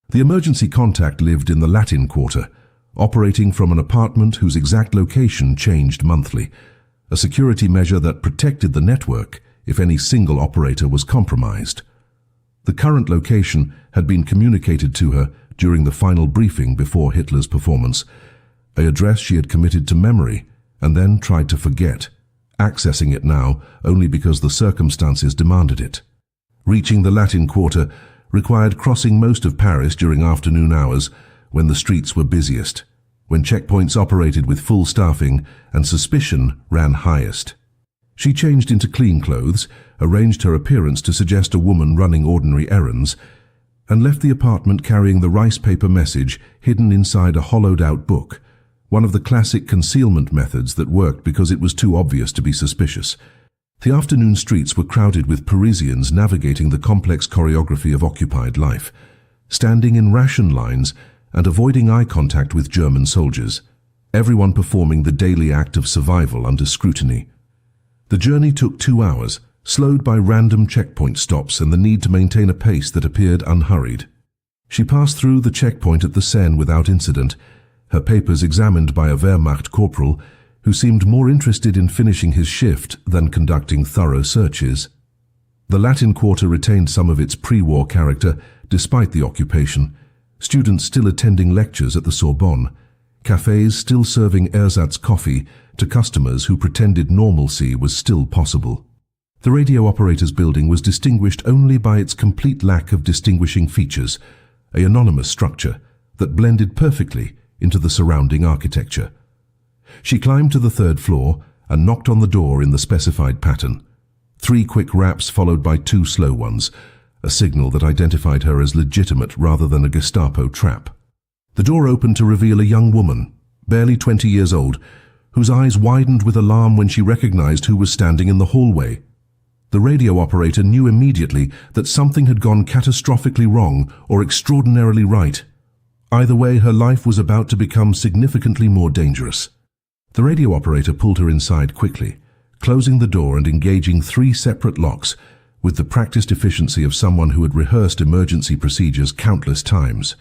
[SPEAKER 1] The emergency contact lived in the Latin Quarter, operating from an apartment whose exact location changed monthly, a security measure that protected the network if any single operator was compromised. The current location had been communicated to her during the final briefing before Hitler's performance, an address she had committed to memory and then tried to forget, accessing it now only because the circumstances demanded it. Reaching the Latin Quarter required crossing most of Paris during afternoon hours when the streets were busiest, when checkpoints operated with full staffing and suspicion ran highest. She changed into clean clothes, arranged her appearance to suggest a woman running ordinary errands, and left the apartment carrying the rice paper message hidden inside a hollowed-out book, one of the classic concealment methods that worked because it was too obvious to be suspicious. The afternoon streets were crowded with Parisians navigating the complex choreography of occupied life, standing in ration lines and avoiding eye contact with German soldiers, everyone performing the daily act of survival under scrutiny. The journey took 2 hours, slowed by random checkpoint stops and the need to maintain a pace that appeared unhurried. She passed through the checkpoint at the Seine without incident, her papers examined by a Wehrmacht corporal who seemed more interested in finishing his shift than conducting thorough searches. The Latin Quarter retained some of its pre-war character despite the occupation, students still attending lectures at the Sorbonne, cafes still serving ersatz coffee to customers who pretended normalcy was still possible. The radio operator's building was distinguished only by its complete lack of distinguishing features, an anonymous structure that blended perfectly into the surrounding architecture. She climbed to the 3rd floor and knocked on the door in the specified pattern. 3 quick raps followed by 2 slow ones, a signal that identified her as legitimate rather than a Gestapo trap. The door opened to reveal a young woman, barely 20 years old, whose eyes widened with alarm when she recognized who was standing in the hallway. The radio operator knew immediately that something had gone catastrophically wrong or extraordinarily right. Either way, her life was about to become significantly more dangerous. The radio operator pulled her inside quickly, closing the door and engaging 3 separate locks with the practiced efficiency of someone who had rehearsed emergency procedures countless times.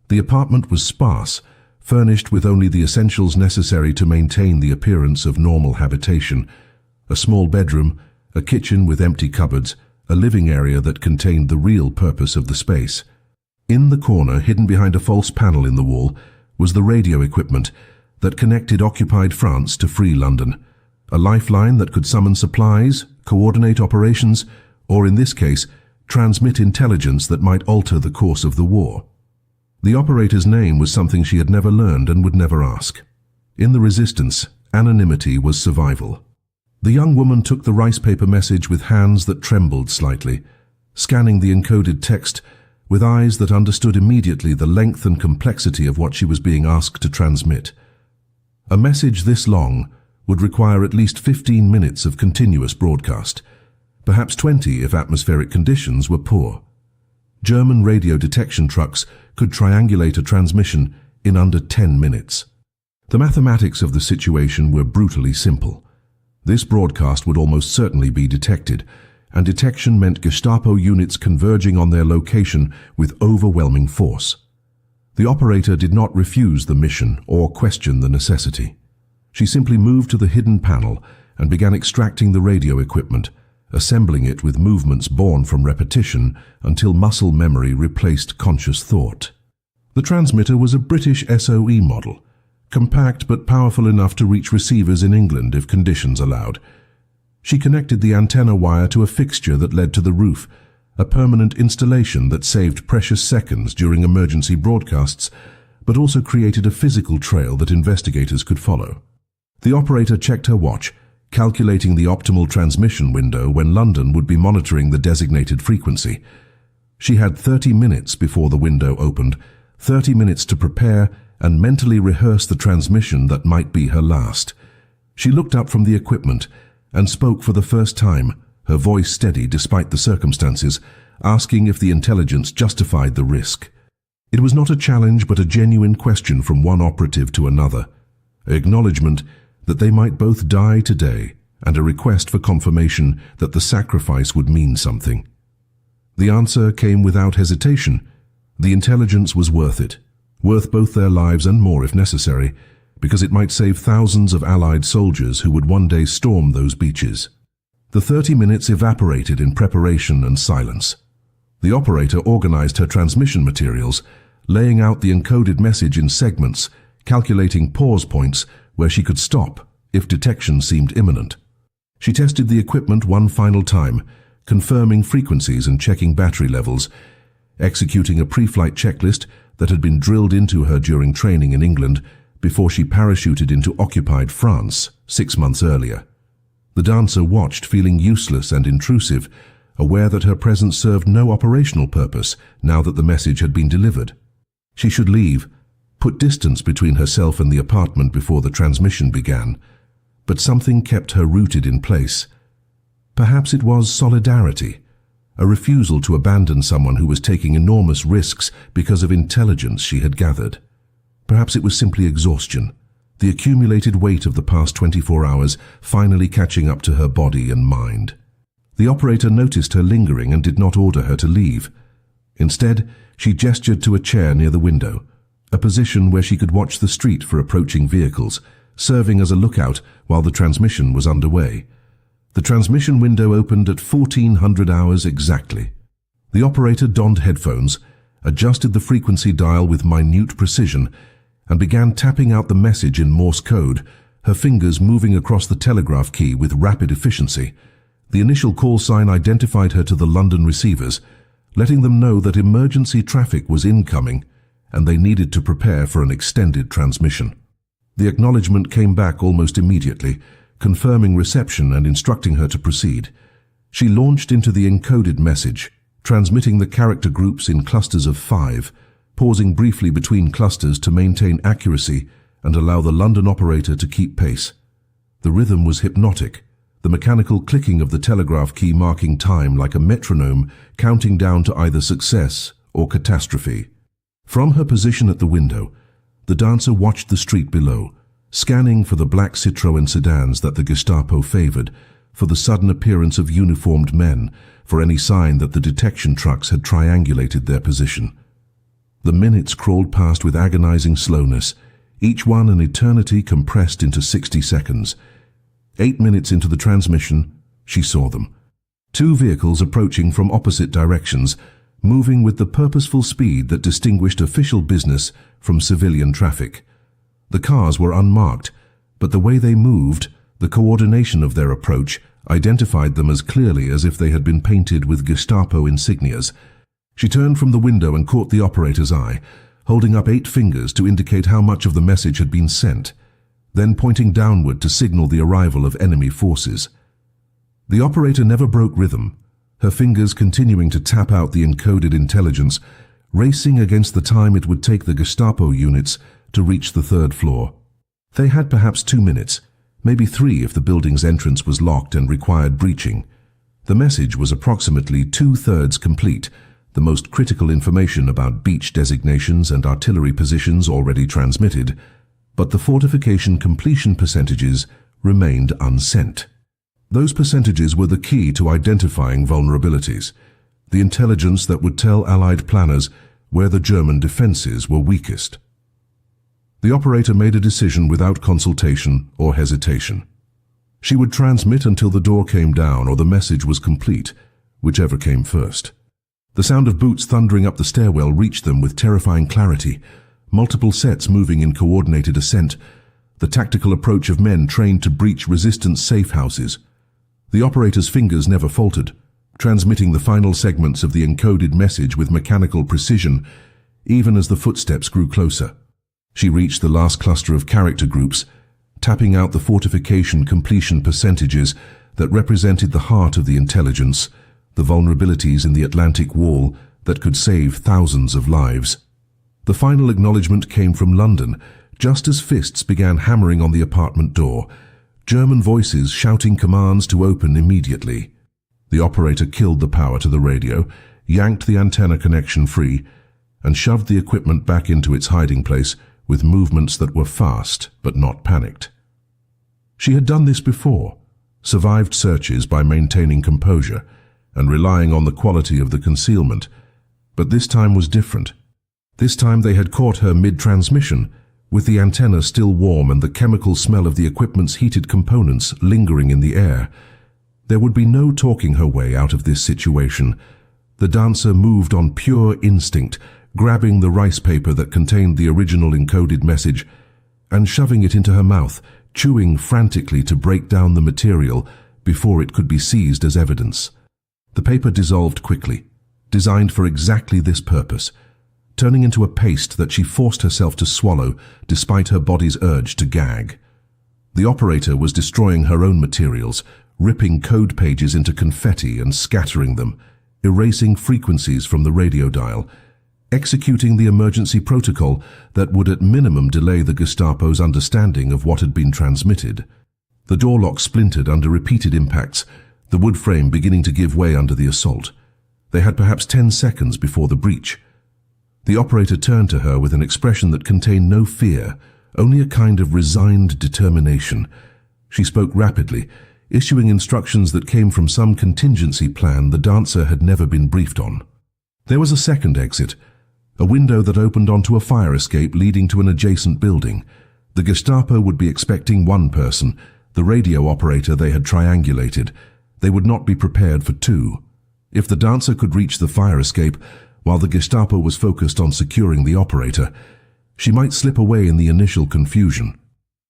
[SPEAKER 1] The apartment was sparse, furnished with only the essentials necessary to maintain the appearance of normal habitation: a small bedroom, a kitchen with empty cupboards, a living area that contained the real purpose of the space. In the corner, hidden behind a false panel in the wall, was the radio equipment that connected occupied France to free London, a lifeline that could summon supplies, coordinate operations, or in this case, transmit intelligence that might alter the course of the war. The operator's name was something she had never learned and would never ask. In the resistance, anonymity was survival. The young woman took the rice paper message with hands that trembled slightly, scanning the encoded text with eyes that understood immediately the length and complexity of what she was being asked to transmit. A message this long would require at least 15 minutes of continuous broadcast, perhaps 20 if atmospheric conditions were poor. German radio detection trucks could triangulate a transmission in under 10 minutes. The mathematics of the situation were brutally simple. This broadcast would almost certainly be detected, and detection meant Gestapo units converging on their location with overwhelming force. The operator did not refuse the mission or question the necessity. She simply moved to the hidden panel and began extracting the radio equipment, assembling it with movements born from repetition until muscle memory replaced conscious thought. The transmitter was a British SOE model, compact but powerful enough to reach receivers in England if conditions allowed. She connected the antenna wire to a fixture that led to the roof, a permanent installation that saved precious seconds during emergency broadcasts, but also created a physical trail that investigators could follow. The operator checked her watch, calculating the optimal transmission window when London would be monitoring the designated frequency. She had 30 minutes before the window opened, 30 minutes to prepare and mentally rehearse the transmission that might be her last. She looked up from the equipment and spoke for the first time, her voice steady despite the circumstances, asking if the intelligence justified the risk. It was not a challenge but a genuine question from one operative to another, an acknowledgement that they might both die today and a request for confirmation that the sacrifice would mean something. The answer came without hesitation. The intelligence was worth it, worth both their lives and more if necessary, because it might save thousands of Allied soldiers who would one day storm those beaches. The 30 minutes evaporated in preparation and silence. The operator organized her transmission materials, laying out the encoded message in segments, calculating pause points where she could stop if detection seemed imminent. She tested the equipment one final time, confirming frequencies and checking battery levels, executing a pre-flight checklist that had been drilled into her during training in England before she parachuted into occupied France 6 months earlier. The dancer watched, feeling useless and intrusive, aware that her presence served no operational purpose now that the message had been delivered. She should leave, put distance between herself and the apartment before the transmission began, but something kept her rooted in place. Perhaps it was solidarity, a refusal to abandon someone who was taking enormous risks because of intelligence she had gathered. Perhaps it was simply exhaustion, the accumulated weight of the past 24 hours finally catching up to her body and mind. The operator noticed her lingering and did not order her to leave. Instead, she gestured to a chair near the window, a position where she could watch the street for approaching vehicles, serving as a lookout while the transmission was underway. The transmission window opened at 1400 hours exactly. The operator donned headphones, adjusted the frequency dial with minute precision, and began tapping out the message in Morse code, her fingers moving across the telegraph key with rapid efficiency. The initial call sign identified her to the London receivers, letting them know that emergency traffic was incoming and they needed to prepare for an extended transmission. The acknowledgement came back almost immediately, confirming reception and instructing her to proceed. She launched into the encoded message, transmitting the character groups in clusters of 5, pausing briefly between clusters to maintain accuracy and allow the London operator to keep pace. The rhythm was hypnotic, the mechanical clicking of the telegraph key marking time like a metronome, counting down to either success or catastrophe. From her position at the window, the dancer watched the street below, scanning for the black Citroën sedans that the Gestapo favored, for the sudden appearance of uniformed men, for any sign that the detection trucks had triangulated their position. The minutes crawled past with agonizing slowness, each one an eternity compressed into 60 seconds. 8 minutes into the transmission, she saw them. 2 vehicles approaching from opposite directions, moving with the purposeful speed that distinguished official business from civilian traffic. The cars were unmarked, but the way they moved, the coordination of their approach, identified them as clearly as if they had been painted with Gestapo insignias. She turned from the window and caught the operator's eye, holding up 8 fingers to indicate how much of the message had been sent, then pointing downward to signal the arrival of enemy forces. The operator never broke rhythm, her fingers continuing to tap out the encoded intelligence, racing against the time it would take the Gestapo units to reach the 3rd floor. They had perhaps 2 minutes, maybe 3 if the building's entrance was locked and required breaching. The message was approximately 2/3 complete, the most critical information about beach designations and artillery positions already transmitted, but the fortification completion percentages remained unsent. Those percentages were the key to identifying vulnerabilities, the intelligence that would tell Allied planners where the German defenses were weakest. The operator made a decision without consultation or hesitation. She would transmit until the door came down or the message was complete, whichever came first. The sound of boots thundering up the stairwell reached them with terrifying clarity, multiple sets moving in coordinated ascent, the tactical approach of men trained to breach resistance safe houses. The operator's fingers never faltered, transmitting the final segments of the encoded message with mechanical precision, even as the footsteps grew closer. She reached the last cluster of character groups, tapping out the fortification completion percentages that represented the heart of the intelligence, the vulnerabilities in the Atlantic Wall that could save thousands of lives. The final acknowledgement came from London, just as fists began hammering on the apartment door, German voices shouting commands to open immediately. The operator killed the power to the radio, yanked the antenna connection free, and shoved the equipment back into its hiding place with movements that were fast but not panicked. She had done this before, survived searches by maintaining composure and relying on the quality of the concealment, but this time was different. This time they had caught her mid-transmission, with the antenna still warm and the chemical smell of the equipment's heated components lingering in the air. There would be no talking her way out of this situation. The dancer moved on pure instinct, grabbing the rice paper that contained the original encoded message and shoving it into her mouth, chewing frantically to break down the material before it could be seized as evidence. The paper dissolved quickly, designed for exactly this purpose, turning into a paste that she forced herself to swallow despite her body's urge to gag. The operator was destroying her own materials, ripping code pages into confetti and scattering them, erasing frequencies from the radio dial, executing the emergency protocol that would at minimum delay the Gestapo's understanding of what had been transmitted. The door lock splintered under repeated impacts, the wood frame beginning to give way under the assault. They had perhaps 10 seconds before the breach. The operator turned to her with an expression that contained no fear, only a kind of resigned determination. She spoke rapidly, issuing instructions that came from some contingency plan the dancer had never been briefed on. There was a second exit, a window that opened onto a fire escape leading to an adjacent building. The Gestapo would be expecting one person, the radio operator they had triangulated. They would not be prepared for two. If the dancer could reach the fire escape, while the Gestapo was focused on securing the operator, she might slip away in the initial confusion.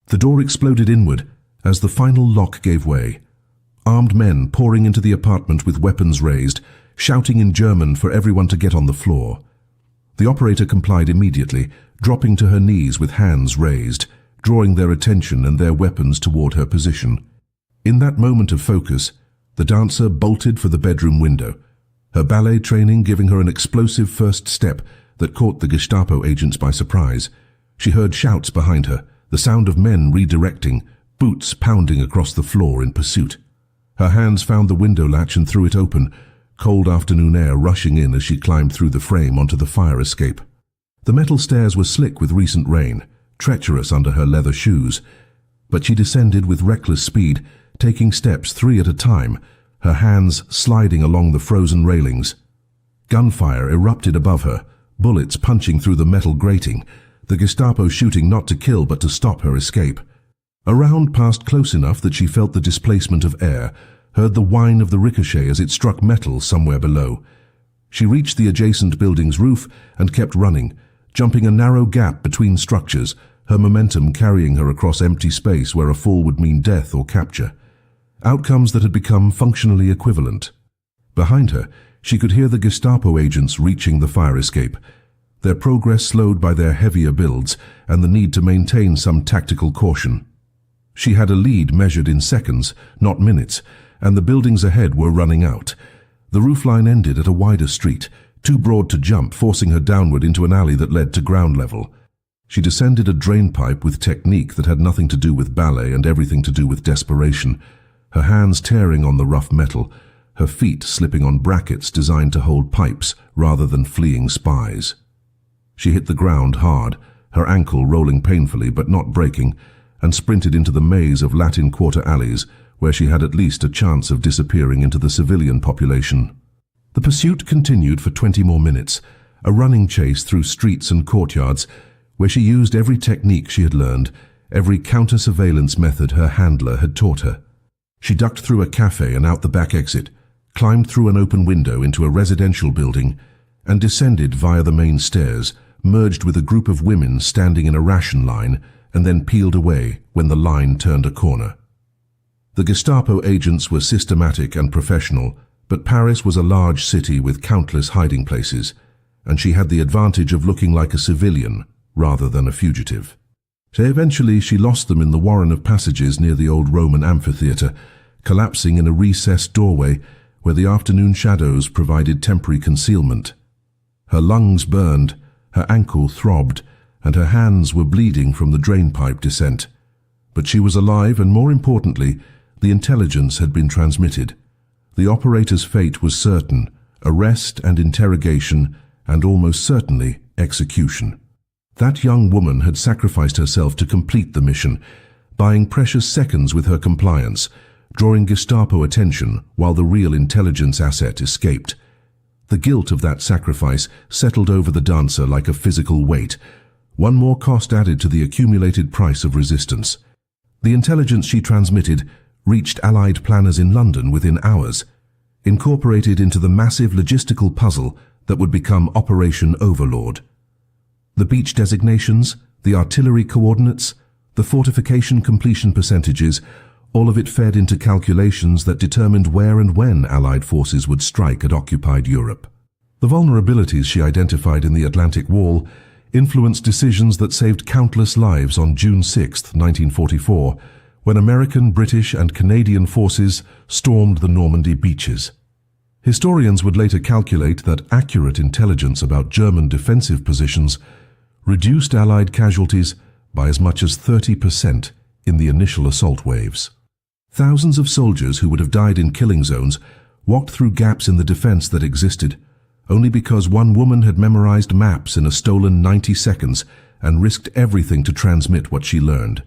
[SPEAKER 1] The door exploded inward as the final lock gave way. Armed men pouring into the apartment with weapons raised, shouting in German for everyone to get on the floor. The operator complied immediately, dropping to her knees with hands raised, drawing their attention and their weapons toward her position. In that moment of focus, the dancer bolted for the bedroom window, her ballet training giving her an explosive first step that caught the Gestapo agents by surprise. She heard shouts behind her, the sound of men redirecting, boots pounding across the floor in pursuit. Her hands found the window latch and threw it open, cold afternoon air rushing in as she climbed through the frame onto the fire escape. The metal stairs were slick with recent rain, treacherous under her leather shoes, but she descended with reckless speed, taking steps 3 at a time, her hands sliding along the frozen railings. Gunfire erupted above her, bullets punching through the metal grating, the Gestapo shooting not to kill but to stop her escape. A round passed close enough that she felt the displacement of air, heard the whine of the ricochet as it struck metal somewhere below. She reached the adjacent building's roof and kept running, jumping a narrow gap between structures, her momentum carrying her across empty space where a fall would mean death or capture. Outcomes that had become functionally equivalent. Behind her, she could hear the Gestapo agents reaching the fire escape, their progress slowed by their heavier builds and the need to maintain some tactical caution. She had a lead measured in seconds, not minutes, and the buildings ahead were running out. The roofline ended at a wider street, too broad to jump, forcing her downward into an alley that led to ground level. She descended a drainpipe with technique that had nothing to do with ballet and everything to do with desperation, her hands tearing on the rough metal, her feet slipping on brackets designed to hold pipes rather than fleeing spies. She hit the ground hard, her ankle rolling painfully but not breaking, and sprinted into the maze of Latin Quarter alleys where she had at least a chance of disappearing into the civilian population. The pursuit continued for 20 more minutes, a running chase through streets and courtyards where she used every technique she had learned, every counter-surveillance method her handler had taught her. She ducked through a cafe and out the back exit, climbed through an open window into a residential building, and descended via the main stairs, merged with a group of women standing in a ration line, and then peeled away when the line turned a corner. The Gestapo agents were systematic and professional, but Paris was a large city with countless hiding places, and she had the advantage of looking like a civilian rather than a fugitive. Eventually she lost them in the warren of passages near the old Roman amphitheatre, collapsing in a recessed doorway where the afternoon shadows provided temporary concealment. Her lungs burned, her ankle throbbed, and her hands were bleeding from the drainpipe descent. But she was alive, and more importantly, the intelligence had been transmitted. The operator's fate was certain: arrest and interrogation, and almost certainly execution. That young woman had sacrificed herself to complete the mission, buying precious seconds with her compliance, drawing Gestapo attention while the real intelligence asset escaped. The guilt of that sacrifice settled over the dancer like a physical weight, one more cost added to the accumulated price of resistance. The intelligence she transmitted reached Allied planners in London within hours, incorporated into the massive logistical puzzle that would become Operation Overlord. The beach designations, the artillery coordinates, the fortification completion percentages, all of it fed into calculations that determined where and when Allied forces would strike at occupied Europe. The vulnerabilities she identified in the Atlantic Wall influenced decisions that saved countless lives on June 6, 1944, when American, British, and Canadian forces stormed the Normandy beaches. Historians would later calculate that accurate intelligence about German defensive positions reduced Allied casualties by as much as 30% in the initial assault waves. Thousands of soldiers who would have died in killing zones walked through gaps in the defense that existed, only because one woman had memorized maps in a stolen 90 seconds and risked everything to transmit what she learned.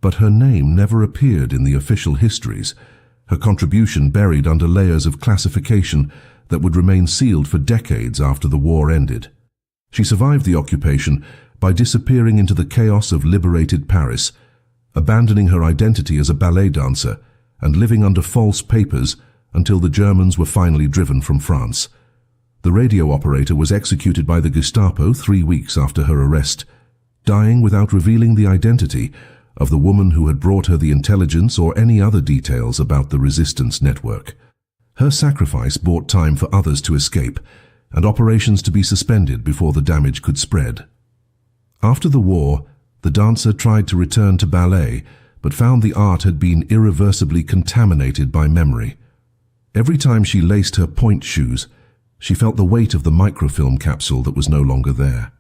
[SPEAKER 1] But her name never appeared in the official histories, her contribution buried under layers of classification that would remain sealed for decades after the war ended. She survived the occupation by disappearing into the chaos of liberated Paris, abandoning her identity as a ballet dancer and living under false papers until the Germans were finally driven from France. The radio operator was executed by the Gestapo 3 weeks after her arrest, dying without revealing the identity of the woman who had brought her the intelligence or any other details about the resistance network. Her sacrifice bought time for others to escape and operations to be suspended before the damage could spread. After the war, the dancer tried to return to ballet, but found the art had been irreversibly contaminated by memory. Every time she laced her point shoes, she felt the weight of the microfilm capsule that was no longer there.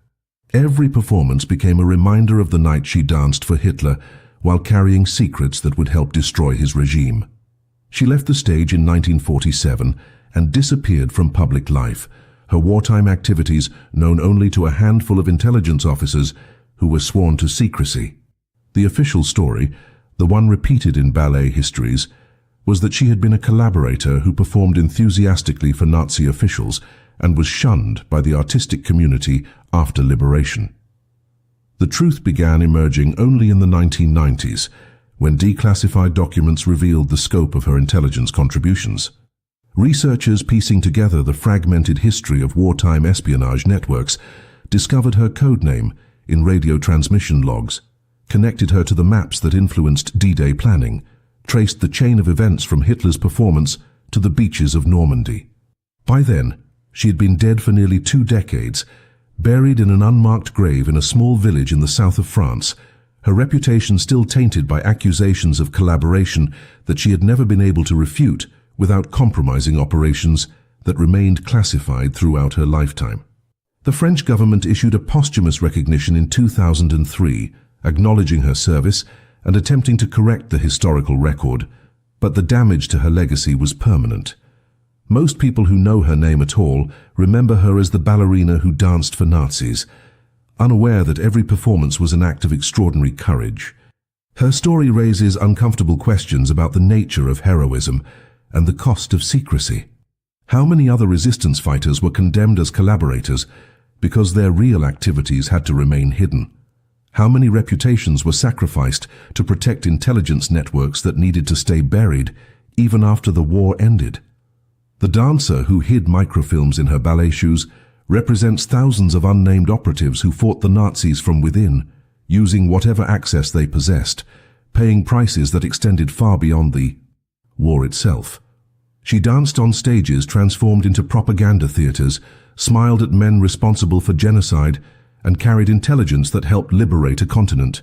[SPEAKER 1] Every performance became a reminder of the night she danced for Hitler while carrying secrets that would help destroy his regime. She left the stage in 1947 and disappeared from public life, her wartime activities known only to a handful of intelligence officers who were sworn to secrecy. The official story, the one repeated in ballet histories, was that she had been a collaborator who performed enthusiastically for Nazi officials and was shunned by the artistic community after liberation. The truth began emerging only in the 1990s, when declassified documents revealed the scope of her intelligence contributions. Researchers piecing together the fragmented history of wartime espionage networks discovered her codename in radio transmission logs, connected her to the maps that influenced D-Day planning, traced the chain of events from Hitler's performance to the beaches of Normandy. By then, she had been dead for nearly 2 decades, buried in an unmarked grave in a small village in the south of France, her reputation still tainted by accusations of collaboration that she had never been able to refute without compromising operations that remained classified throughout her lifetime. The French government issued a posthumous recognition in 2003, acknowledging her service and attempting to correct the historical record, but the damage to her legacy was permanent. Most people who know her name at all remember her as the ballerina who danced for Nazis, unaware that every performance was an act of extraordinary courage. Her story raises uncomfortable questions about the nature of heroism and the cost of secrecy. How many other resistance fighters were condemned as collaborators because their real activities had to remain hidden? How many reputations were sacrificed to protect intelligence networks that needed to stay buried even after the war ended? The dancer who hid microfilms in her ballet shoes represents thousands of unnamed operatives who fought the Nazis from within, using whatever access they possessed, paying prices that extended far beyond the war itself. She danced on stages transformed into propaganda theaters, smiled at men responsible for genocide, and carried intelligence that helped liberate a continent.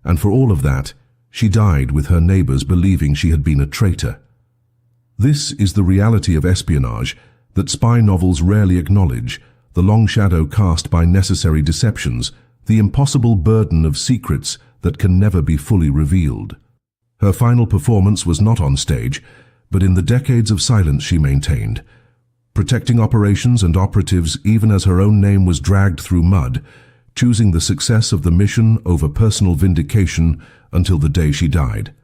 [SPEAKER 1] And for all of that, she died with her neighbors believing she had been a traitor. This is the reality of espionage that spy novels rarely acknowledge, the long shadow cast by necessary deceptions, the impossible burden of secrets that can never be fully revealed. Her final performance was not on stage, but in the decades of silence she maintained, protecting operations and operatives even as her own name was dragged through mud, choosing the success of the mission over personal vindication until the day she died.